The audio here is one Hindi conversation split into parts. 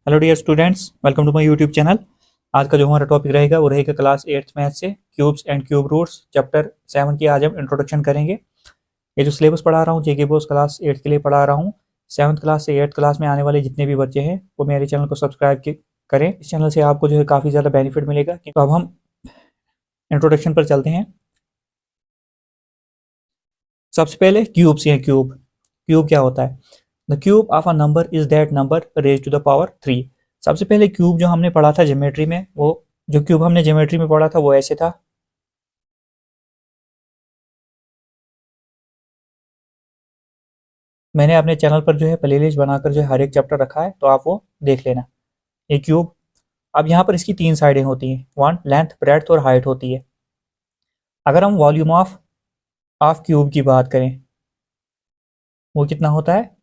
Hello dear students, welcome to my YouTube channel. आज का जो हमारा टॉपिक रहेगा वो रहेगा क्लास 8th मैथ से cubes and cube roots chapter 7 की आज हम इंट्रोडक्शन करेंगे। ये जो सिलेबस पढ़ा रहा हूँ जेके बोस क्लास 8 के लिए पढ़ा रहा हूँ। 7th क्लास से 8th क्लास में आने वाले जितने भी बच्चे हैं वो मेरे चैनल को सब्सक्राइब करें। इस चैनल से आपको जो है काफ़ी ज़्यादा बेनिफिट मिलेगा। तो अब हम इंट्रोडक्शन पर चलते हैं। सबसे पहले क्यूब्स हैं। क्यूब क्या होता है? The cube of a number is that number raise to the power 3। सबसे पहले क्यूब जो हमने पढ़ा था ज्योमेट्री में, वो जो क्यूब हमने ज्योमेट्री में पढ़ा था वो ऐसे था। मैंने अपने चैनल पर जो है प्लेलिस्ट बनाकर जो है हर एक चैप्टर रखा है, तो आप वो देख लेना। ये क्यूब, अब यहाँ पर इसकी 3 साइडें होती हैं, वन लेंथ, ब्रेड्थ और हाइट होती है। अगर हम वॉल्यूम ऑफ क्यूब की बात करें वो कितना होता है?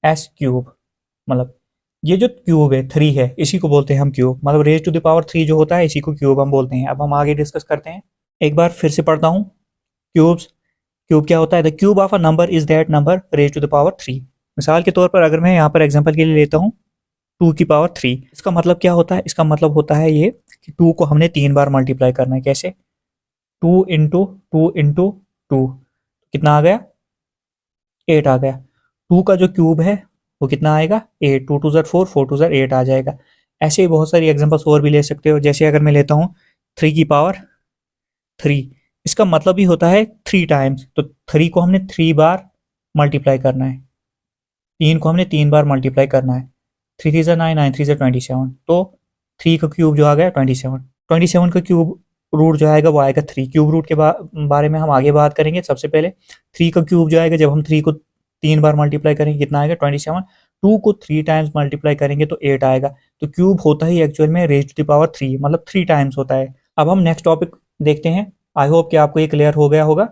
S cube. मतलब ये जो क्यूब है 3 है, इसी को बोलते हैं हम क्यूब। मतलब रेज टू द पावर 3 जो होता है इसी को क्यूब हम बोलते हैं। अब हम आगे डिस्कस करते हैं। एक बार फिर से पढ़ता हूँ। क्यूब क्या होता है? The cube of a number is that number raise to the power 3। मिसाल के तौर पर अगर मैं यहाँ पर एग्जांपल के लिए लेता हूँ 2 की पावर 3, इसका मतलब क्या होता है? इसका मतलब होता है ये कि 2 को हमने 3 बार मल्टीप्लाई करना है। कैसे? 2 इंटू 2 इंटू 2 कितना आ गया? 8 आ गया। 2 का जो क्यूब है वो कितना आएगा? 8। 2 टू ज़र 4, 4 टू ज़र 8 आ जाएगा। ऐसे ही बहुत सारी एग्जांपल्स और भी ले सकते हो। जैसे अगर मैं लेता हूँ 3 की पावर 3, इसका मतलब ही होता है 3 टाइम्स। तो 3 को हमने 3 बार मल्टीप्लाई करना है, 3 को हमने 3 बार मल्टीप्लाई करना है। 3 3 ज़र 9, 9 3 ज़र 27। तो 3 का क्यूब जो आ गया 27। 27 का क्यूब रूट जो आएगा वो आएगा 3। क्यूब रूट के बारे में हम आगे बात करेंगे। सबसे पहले 3 का क्यूब जो आएगा, जब हम 3 को 3 बार मल्टीप्लाई करेंगे कितना आएगा? 27। 2 को 3 टाइम्स मल्टीप्लाई करेंगे तो 8 आएगा। तो क्यूब होता ही एक्चुअल में रेज टू द पावर 3, मतलब 3 टाइम्स होता है। अब हम नेक्स्ट टॉपिक देखते हैं। आई होप कि आपको ये क्लियर हो गया होगा।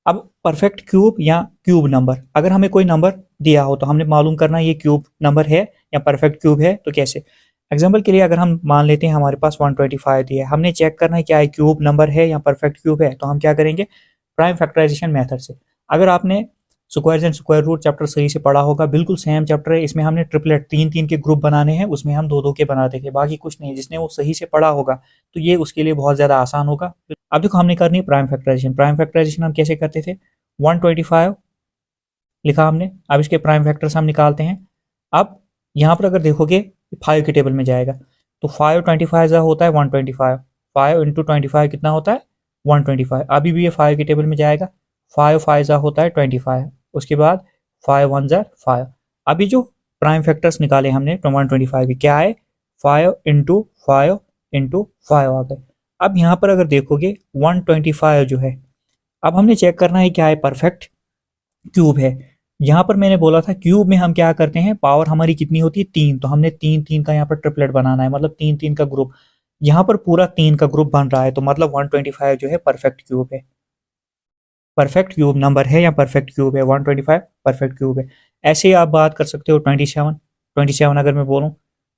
अब परफेक्ट क्यूब या क्यूब नंबर, अगर हमें कोई नंबर दिया हो तो हमने मालूम करना है ये क्यूब नंबर है या परफेक्ट क्यूब है। तो कैसे? एग्जाम्पल के लिए अगर हम मान लेते हैं हमारे पास 125 दिया है, हमने चेक करना है क्या है क्यूब नंबर है या परफेक्ट क्यूब है। तो हम क्या करेंगे? प्राइम फैक्टराइजेशन मेथड से। अगर आपने squares and square root chapter सही से पढ़ा होगा, बिल्कुल सेम चैप्टर है। इसमें हमने ट्रिपलेट 3-3 के ग्रुप बनाने हैं, उसमें हम 2-2 के बनाते थे, बाकी कुछ नहीं। जिसने वो सही से पढ़ा होगा तो ये उसके लिए बहुत ज़्यादा आसान होगा। अब देखो हमने करनी है प्राइम फैक्टराइजेशन। प्राइम फैक्टराइजेशन हम कैसे करते थे? 125 लिखा हमने, अब इसके प्राइम फैक्टर्स हम निकालते हैं। अब यहाँ पर अगर देखोगे 5 के टेबल में जाएगा तो 5 25 होता है 125। 5 इंटू 25 कितना होता है? 125। अभी भी ये 5 के टेबल में जाएगा। 5 5 होता है 25। उसके बाद 5 1 5। अभी जो प्राइम फैक्टर्स निकाले हमने 125 के क्या आए? 5 इंटू 5 इंटू 5 आ गए। अब यहाँ पर अगर देखोगे 125 जो है, अब हमने चेक करना है क्या है? परफेक्ट क्यूब है। यहाँ पर मैंने बोला था क्यूब में हम क्या करते हैं, पावर हमारी कितनी होती है? 3। तो हमने 3-3 का यहाँ पर ट्रिपलेट बनाना है, मतलब 3-3 का ग्रुप। यहाँ पर पूरा 3 का ग्रुप बन रहा है, तो मतलब 125 जो है परफेक्ट क्यूब है। परफेक्ट क्यूब नंबर है या परफेक्ट क्यूब है? 125 परफेक्ट क्यूब है। ऐसे ही आप बात कर सकते हो 27 अगर मैं बोलूँ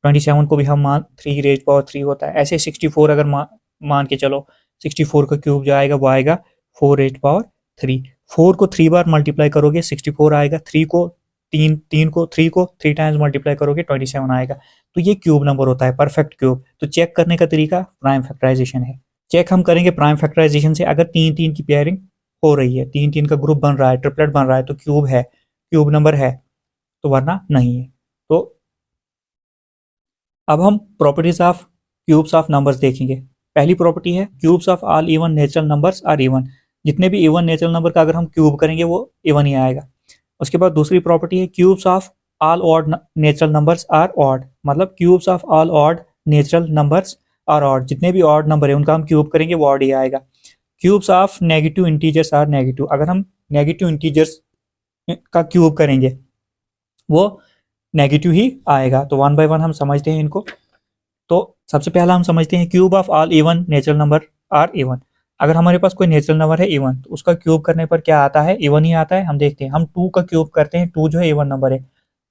27 को भी हम मान 3 रेज पावर 3 होता है। ऐसे 64 अगर मान के चलो 64 का क्यूब जो आएगा वो आएगा 4 रेज पावर 3। 4 को 3 बार मल्टीप्लाई करोगे 64 आएगा। 3 को 3 को 3 टाइम्स मल्टीप्लाई करोगे 27 आएगा। तो ये क्यूब नंबर होता है, परफेक्ट क्यूब। तो चेक करने का तरीका प्राइम फैक्टराइजेशन है। चेक हम करेंगे प्राइम फैक्टराइजेशन से। अगर 3-3 की पेयरिंग हो रही है, 3-3 का ग्रुप बन रहा है, ट्रिपलेट बन रहा है, तो क्यूब है, क्यूब नंबर है। तो वरना नहीं है। तो अब हम properties of cubes of numbers देखेंगे। पहली प्रॉपर्टी है cubes of all even natural numbers are even. जितने भी इवन नेचुरल नंबर का अगर हम क्यूब करेंगे वो इवन ही आएगा। उसके बाद दूसरी प्रॉपर्टी है cubes of all odd natural numbers are odd. मतलब cubes of all odd natural numbers are odd. जितने भी ऑड नंबर है उनका हम क्यूब करेंगे वो ऑड ही आएगा। Cubes of negative integers are negative. अगर हम नेगेटिव इंटीजर्स का क्यूब करेंगे वो नेगेटिव ही आएगा। तो 1 बाय 1 हम समझते हैं इनको। तो सबसे पहला हम समझते हैं cube of all even natural number are even. अगर हमारे पास कोई नेचुरल नंबर है इवन, तो उसका क्यूब करने पर क्या आता है? इवन ही आता है। हम देखते हैं, हम 2 का क्यूब करते हैं, 2 जो है इवन नंबर है।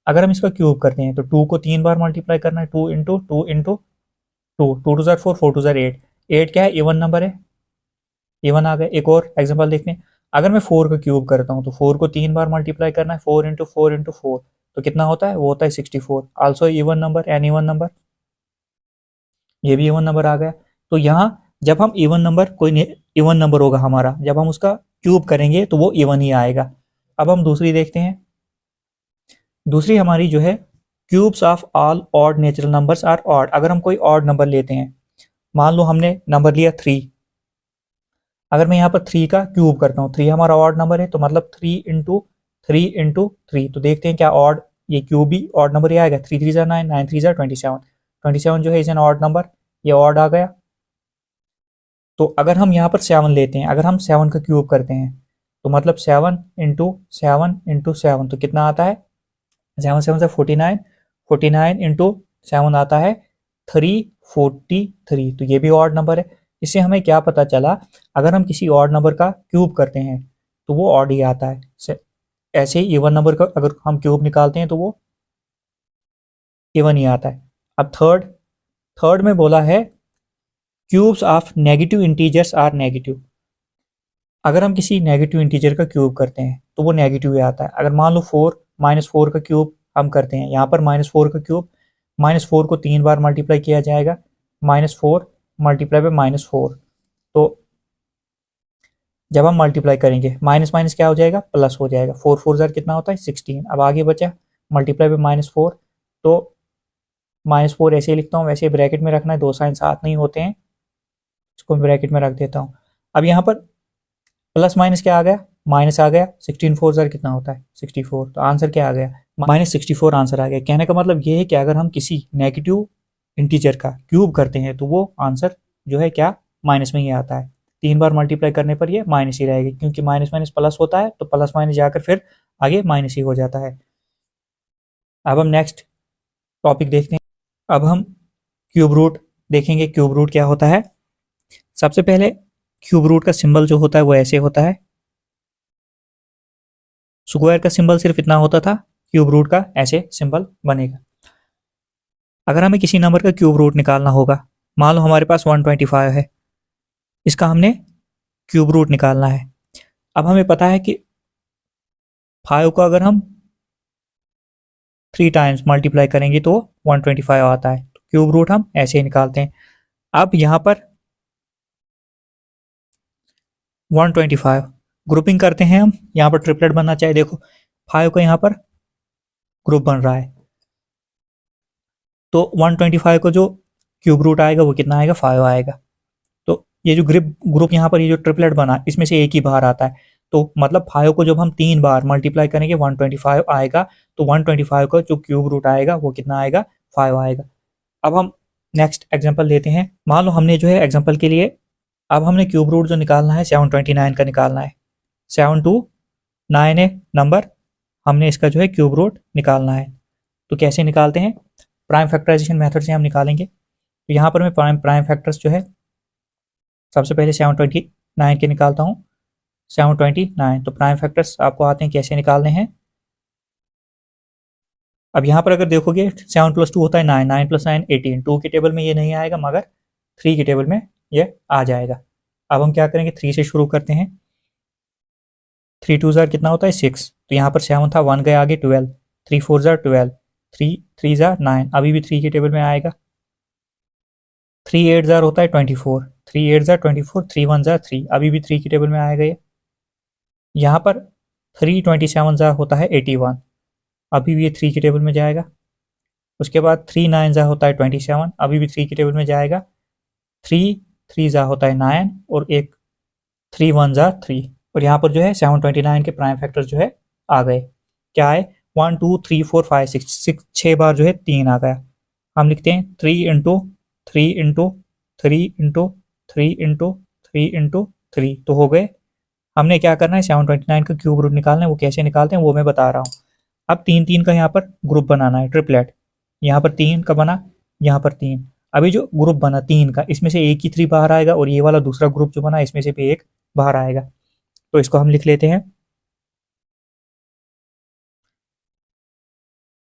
अगर हम इसका क्यूब करते हैं तो 2 को 3 बार मल्टीप्लाई करना है, 2 इंटू 2 इंटू 2, 2 टू ज़र 4, 4 टू ज़र 8। 8 क्या है? इवन नंबर है, इवन आ गए। एक और एग्जांपल देखते हैं। अगर मैं 4 का क्यूब करता हूँ तो 4 को 3 बार मल्टीप्लाई करना है, 4 इंटू 4 इंटू 4, तो कितना होता है, वो होता है 64। Also even number, an even number, ये भी इवन नंबर आ गया। तो यहाँ जब हम इवन नंबर, कोई इवन नंबर होगा हमारा, जब हम उसका क्यूब करेंगे तो वो इवन ही आएगा। अब हम दूसरी देखते हैं। दूसरी हमारी जो है, cubes of all odd natural numbers are odd. अगर हम कोई ऑड नंबर लेते हैं, मान लो हमने नंबर लिया 3, अगर मैं यहाँ पर 3 का क्यूब करता हूँ, 3 हमारा ऑड नंबर है, तो मतलब 3 इंटू 3 इंटू 3, तो देखते हैं क्या ऑड, ये क्यूब भी ऑड नंबर ही आएगा। 3 3 ज़ा 9, 9 3 ज़ा 27, 27 जो है इज एन ऑड नंबर, ये ऑड आ गया। तो अगर हम यहाँ पर 7 लेते हैं, अगर हम 7 का क्यूब करते हैं, तो मतलब 7 इंटू 7 इंटू 7, तो कितना आता है, 7 7 से 49, 49 इंटू 7 आता है 343। तो ये भी ऑड नंबर है। इससे हमें क्या पता चला, अगर हम किसी ऑड नंबर का क्यूब करते हैं तो वो ऑड ही आता है। ऐसे ही इवन नंबर का अगर हम क्यूब निकालते हैं तो वो इवन ही आता है। अब थर्ड में बोला है cubes of negative integers are negative. अगर हम किसी नेगेटिव इंटीजर का क्यूब करते हैं तो वो नेगेटिव ही आता है। अगर मान लो 4 -4 का क्यूब हम करते हैं, यहाँ पर -4 का क्यूब, -4 को 3 बार मल्टीप्लाई किया जाएगा, -4 मल्टीप्लाई बाय -4, तो जब हम मल्टीप्लाई करेंगे माइनस माइनस क्या हो जाएगा, प्लस हो जाएगा। 4 4 ज़र कितना होता है 16। अब आगे बचा मल्टीप्लाई बाय -4, तो -4 ऐसे ही लिखता हूँ, वैसे ब्रैकेट में रखना है, दो साइन साथ नहीं होते हैं, इसको ब्रैकेट में रख देता हूँ। अब यहाँ पर प्लस माइनस क्या आ गया, माइनस आ गया। 16 4 ज़र कितना होता है 64, तो आंसर क्या आ गया, -64 आंसर आ गया। कहने का मतलब ये है कि अगर हम किसी नेगेटिव इंटीजर का क्यूब करते हैं तो वो आंसर जो है क्या, माइनस में ही आता है। 3 बार मल्टीप्लाई करने पर ये माइनस ही रहेगी, क्योंकि माइनस माइनस प्लस होता है, तो प्लस माइनस जाकर फिर आगे माइनस ही हो जाता है। अब हम नेक्स्ट टॉपिक देखते हैं। अब हम क्यूब रूट देखेंगे। क्यूब रूट क्या होता है। सबसे पहले क्यूब रूट का सिंबल जो होता है वो ऐसे होता है। स्क्वायर का सिंबल सिर्फ इतना होता था, क्यूब रूट का ऐसे सिंबल बनेगा। अगर हमें किसी नंबर का क्यूब रूट निकालना होगा, मान लो हमारे पास 125 है, इसका हमने क्यूब रूट निकालना है। अब हमें पता है कि 5 को अगर हम 3 टाइम्स मल्टीप्लाई करेंगे तो 125 आता है। तो क्यूब रूट हम ऐसे ही निकालते हैं। अब यहाँ पर 125 ग्रुपिंग करते हैं हम, यहाँ पर ट्रिपलेट बनना चाहिए। देखो 5 का यहाँ पर ग्रुप बन रहा है, तो 125 को जो क्यूब रूट आएगा वो कितना आएगा, 5 आएगा। तो ये जो ग्रुप यहाँ पर ये जो ट्रिपलेट बना, इसमें से एक ही बाहर आता है, तो मतलब 5 को जब हम 3 बार मल्टीप्लाई करेंगे 125 आएगा। तो 125 का जो क्यूब रूट आएगा वो कितना आएगा, 5 आएगा। अब हम नेक्स्ट एग्जांपल लेते हैं। मान लो हमने जो है एग्जांपल के लिए, अब हमने क्यूब रूट जो निकालना है 729 का निकालना है। 729 है नंबर, हमने इसका जो है क्यूब रूट निकालना है। तो कैसे निकालते हैं, प्राइम फैक्टराइजेशन मेथड से हम निकालेंगे। तो यहाँ पर मैं प्राइम फैक्टर्स जो है, सबसे पहले 729 के निकालता हूँ। 729, तो प्राइम फैक्टर्स आपको आते हैं कैसे निकालने हैं। अब यहाँ पर अगर देखोगे 7 + 2 होता है 9, 9 + 9 18। 2 के टेबल में ये नहीं आएगा, मगर 3 के टेबल में ये आ जाएगा। अब हम क्या करेंगे, 3 से शुरू करते हैं। 3 2 ज़र कितना होता है 6, तो यहाँ पर 7 था, 1 गए आगे 12, 3 4 ज़र 12, 3 3 ज़र 9, अभी भी 3 के टेबल में आएगा। 3 8 ज़र होता है 24, 3 8 ज़र 24, 3 1 ज़र 3, अभी भी 3 के टेबल में आएगा ये। यहाँ पर 3 27 ज़र होता है 81, अभी भी ये 3 के टेबल में जाएगा। उसके बाद 3 9 ज़ा होता है 27, अभी भी 3 के टेबल में जाएगा। 3 3 ज़ा होता है 9, और एक 3 1 ज़ा 3, और यहाँ पर जो है 729 के प्राइम फैक्टर जो है आ गए। क्या है, 1 2 3 4 5 6, 6 बार जो है 3 आ गया। हम लिखते हैं 3 into 3 into 3 into 3 into 3 into 3, तो हो गए। हमने क्या करना है, 729 का क्यूब रूट निकालना है। वो कैसे निकालते हैं वो मैं बता रहा हूँ। अब 3 3 का यहाँ पर ग्रुप बनाना है, ट्रिपलेट। यहाँ पर 3 का बना, यहाँ पर 3। अभी जो ग्रुप बना 3 का, इसमें से एक ही 3 बाहर आएगा, और ये वाला दूसरा ग्रुप जो बना इसमें से भी एक बाहर आएगा। तो इसको हम लिख लेते हैं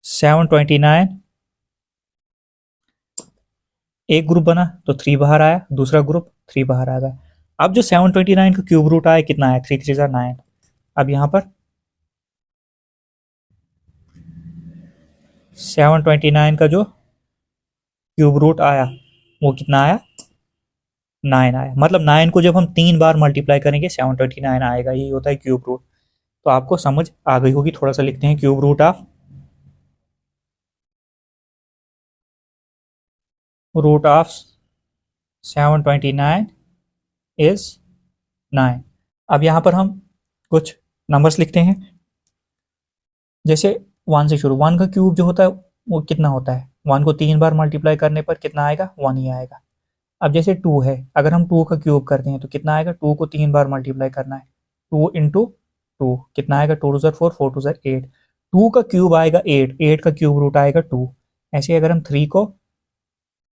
729, एक ग्रुप बना तो 3 बाहर आया, दूसरा ग्रुप 3 बाहर आ गया। अब जो 729 का क्यूब रूट आया कितना आया, 3 3 ज़ा 9। अब यहाँ पर 729 का जो क्यूब रूट आया वो कितना आया, 9 आया। मतलब 9 को जब हम 3 बार मल्टीप्लाई करेंगे 729 आएगा, यही होता है क्यूब रूट। तो आपको समझ आ गई होगी। थोड़ा सा लिखते हैं, क्यूब रूट ऑफ 729 इज 9। अब यहाँ पर हम कुछ नंबर्स लिखते हैं, जैसे 1 से शुरू। 1 का क्यूब जो होता है वो कितना होता है, 1 को 3 बार मल्टीप्लाई करने पर कितना आएगा, 1 ही आएगा। अब जैसे 2 है, अगर हम 2 का क्यूब करते हैं तो कितना आएगा, 2 को 3 बार मल्टीप्लाई करना है, 2 इंटू 2 कितना आएगा, 2 टू ज़र 4, 4 टू ज़र 8। 2 का क्यूब आएगा 8, 8 का क्यूब रूट आएगा 2। ऐसे अगर हम 3 को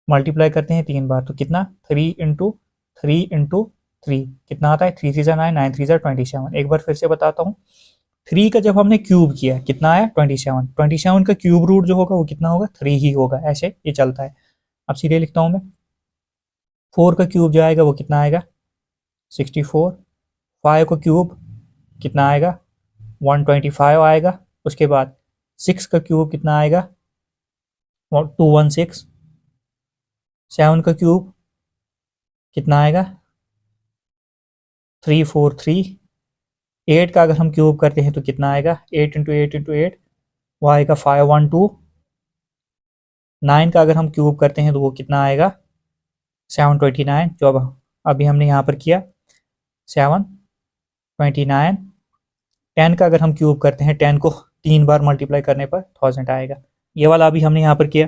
मल्टीप्लाई करते हैं 3 बार तो कितना, 3 कितना आता है, 3 3 ज़ा 9, 9 3 ज़ा 27। एक बार फिर से बताता हूँ, 3 का जब हमने क्यूब किया कितना आया, 27। 27 का क्यूब रूट जो होगा वो कितना होगा, 3 ही होगा। ऐसे ये चलता है। अब सीधे लिखता हूँ मैं, 4 का क्यूब जो आएगा वो कितना आएगा, 64। 5 का क्यूब कितना आएगा, 125 आएगा। उसके बाद 6 का क्यूब कितना आएगा, 216। 7 का क्यूब कितना आएगा, 343। 8 का अगर हम क्यूब करते हैं तो कितना आएगा, 8 इंटू 8 इंटू 8 वो आएगा 512। 9 का अगर हम क्यूब करते हैं तो वो कितना आएगा, 729, जो अब अभी हमने यहाँ पर किया 729। 10 का अगर हम क्यूब करते हैं, 10 को 3 बार मल्टीप्लाई करने पर 1000 आएगा। ये वाला अभी हमने यहाँ पर किया।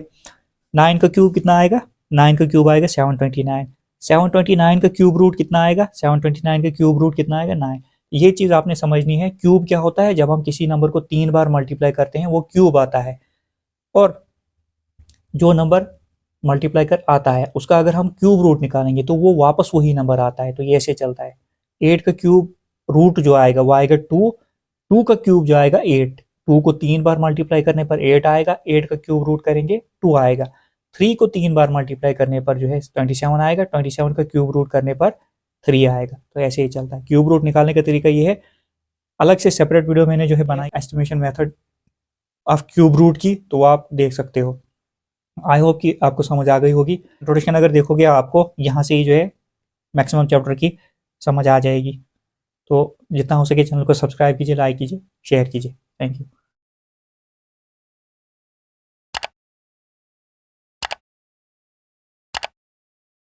9 का क्यूब कितना आएगा, 9 का क्यूब आएगा 729। 729 का क्यूब रूट कितना आएगा, 729 का क्यूब रूट कितना आएगा, 9। ये चीज़ आपने समझनी है। क्यूब क्या होता है, जब हम किसी नंबर को 3 बार मल्टीप्लाई करते हैं वो क्यूब आता है, और जो नंबर मल्टीप्लाई कर आता है उसका अगर हम क्यूब रूट निकालेंगे तो वो वापस वही नंबर आता है। तो ये ऐसे चलता है। 8 का क्यूब रूट जो आएगा वो आएगा 2। 2 का क्यूब जो आएगा 8, 2 को 3 बार मल्टीप्लाई करने पर 8 आएगा। 8 का क्यूब रूट करेंगे 2 आएगा। 3 को 3 बार मल्टीप्लाई करने पर जो है 27 आएगा। 27 का क्यूब रूट करने पर 3 आएगा। तो ऐसे ही चलता है। क्यूब रूट निकालने का तरीका ये है। अलग से सेपरेट वीडियो मैंने जो है बनाई estimation method of cube root की, तो आप देख सकते हो। आई होप कि आपको समझ आ गई होगी। इंट्रोडक्शन अगर देखोगे आपको यहाँ से ही जो है मैक्सिमम चैप्टर की समझ आ जाएगी। तो जितना हो सके चैनल को सब्सक्राइब कीजिए, लाइक कीजिए, शेयर कीजिए। Thank you.